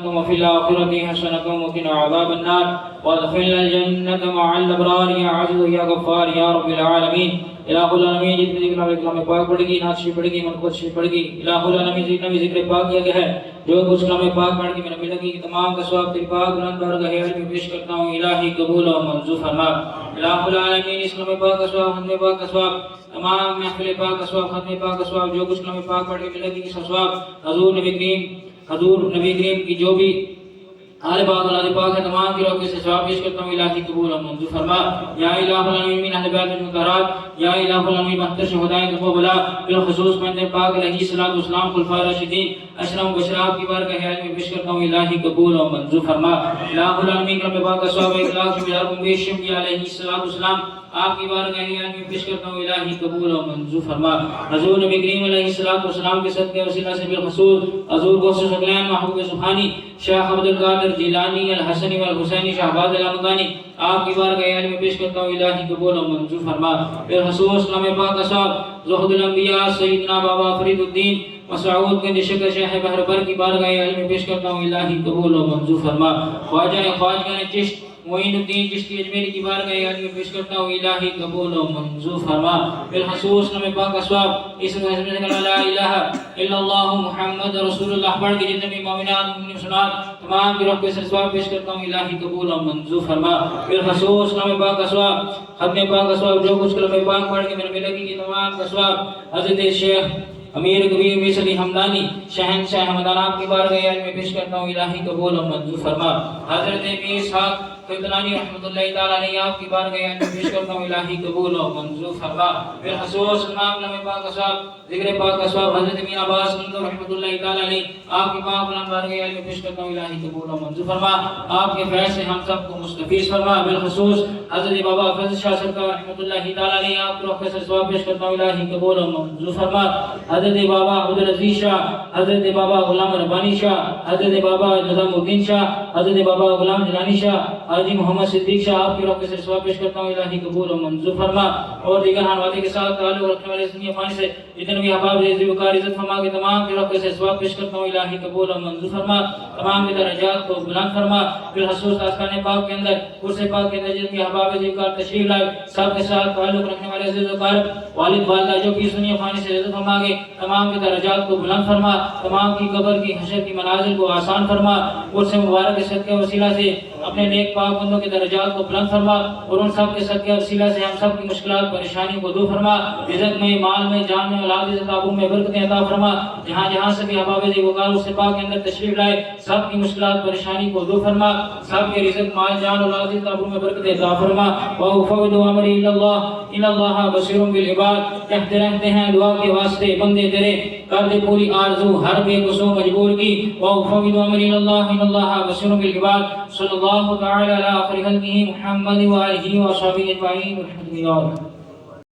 وفي الآخرة حسنة وقنا عذاب النار وادخلنا الجنة مع الأبرار يا عزيز يا غفار يا رب العالمين الہ العالمین جتنی ذکر کلام پاک پڑھے گی نعت شریف پڑھے گی منقوط شریف پڑھے گی الہ العالمین جتنا بھی ذکر پاک کیا گیا ہے جو کچھ کلام پاک پڑھ کے میرا ملے گی تمام کا ثواب تیری پاک بلند بارگاہ علم میں پیش کرتا ہوں الہی قبول و منظور فرما الہ العالمین اس کلام پاک کا ثواب ختم پاک کا ثواب تمام محفل پاک کا ثواب ختم پاک کا ثواب جو کچھ کلام پاک پڑھ کے ملے گی اس کا ثواب حضور نبی کریم کی جو بھی آل پاک اولاد پاک ہے تمام کی روح سے ثواب پیش کرتا ہوں الہی قبول و منظور فرما یا الہ العالمین من اہل بیت المطہرات یا الہ العالمین بہتر شہدائے کرب و بلا بالخصوص پیغمبر پاک علیہ الصلوۃ والسلام خلفائے راشدین اشرم بشراب کی بارگاہ علم میں پیش کرتا ہوں الہی قبول و منظور فرما الہ العالمین رب پاک کا ثواب 1 لاکھ سے زیادہ بیشم کی علیہ الصلوۃ والسلام آپ کی بارگاہ علم میں پیش کرتا ہوں الہی قبول و منظور فرما حضور نبی کریم علیہ الصلوۃ والسلام کے صدقے وسیلہ سے بالخصوص حضور غوث ثقلین محبوب سبحانی شیخ عبد القادر جیلانی الحسنی والحسینی شہباز الحمدانی آپ کی بارگاہ علم میں پیش کرتا ہوں الہی قبول و منظور فرما بالخصوص کلام پاک کا ثواب زہد الانبیاء سیدنا بابا فرید الدین مسعود کے شکر شیخ بحر بر کی بارگاہ علم میں پیش کرتا ہوں الہی قبول و منظور فرما خواجہ چشت معین الدین چشتی اجمیری کی بارگاہ علم میں پیش کرتا ہوں الہی قبول و منظور فرما بالخصوص کلام پاک کا ثواب اس میں لا الہ الا اللہ محمد رسول اللہ پڑھ کے جتنے بھی مومنات مسلمات تمام کی روح کے ثواب پیش کرتا ہوں الہی قبول و منظور فرما بالخصوص کلام پاک کا ثواب ختم پاک کا ثواب جو کچھ کلام پاک پڑھ کے میرے ملے گی تمام کا ثواب حضرت شیخ امیر کبیر میس علی حمدانی شہنشاہ حمدان آپ کی بارگاہ علم میں پیش کرتا ہوں الہی قبول و منظور فرما حضرت میر اسحاق قدنانی رحمۃ اللہ تعالی علیہ آپ کی بارگاہ علم میں پیش کرتا ہوں الہی قبول و منظور فرما بالخصوص تمام کلام پاک کا ثواب ذکر پاک کا ثواب حضرت میاں عباس رحمۃ اللہ تعالی علیہ آپ کی پاک کلام بارگاہ علم میں پیش کرتا ہوں الہی قبول و منظور فرما آپ کے فیض سے ہم سب کو مستفیض فرما بالخصوص حضرت بابا فضل شاہ سرکار رحمۃ اللہ تعالی علیہ آپ کی روح سے ثواب پیش کرتا ہوں الہی قبول و منظور فرما حضرت بابا عبدالعزیز شاہ حضرت بابا غلام ربانی شاہ حضرت بابا نظام الدین شاہ حضرت بابا غلام جلانی شاہ حاجی محمد صدیق شاہ آپ کی روح سے ثواب پیش کرتا ہوں الہی قبول و منظور فرما اور دیگر حنواتے کے ساتھ تعلق رکھنے والے سنی فانی سے جتنے بھی احباب عزت وقار عزت فرما کے تمام کی روح سے ثواب پیش کرتا ہوں الہی قبول و منظور فرما تمام کے درجات کو بلند فرما بالخصوص آستان پاک کے اندر قرص پاک کے اندر جتنے بھی احباب عزت وقار تشریف لائے سب کے ساتھ تعلق رکھنے والے عزت وقار والد والدہ جو بھی سنی فانی سے عزت فرما کے تمام کے درجات کو بلند فرما تمام کی قبر کی حشر کی منازل کو آسان فرما قرص مبارک کے صدقے وسیلہ سے اپنے نیک پاک بندوں کے درجات کو بلند فرما اور ان سب کے صدقے وسیلہ سے ہم سب کی مشکلات پریشانی کو دور فرما عزت میں مال میں جان میں اولاد عزت آبرو میں برکتیں عطا فرما جہاں جہاں سے بھی احباب ذی وقار اس پاک کے اندر تشریف لائے سب کی مشکلات پریشانی کو دور فرما سب کے رزق مال جان اولاد عزت آبرو میں برکتیں عطا فرما وافوض امری الی اللہ بصیر بالعباد کہتے رہتے ہیں دعا کے واسطے بندے تیرے کر دے پوری آرزو ہر بے قصور مجبور کی وافوض امری الی اللہ بصیر بالعباد صلی اللہ تعالی علی خیر خلقہ محمد و آلہ و صحبہ اجمعین والحمد للہ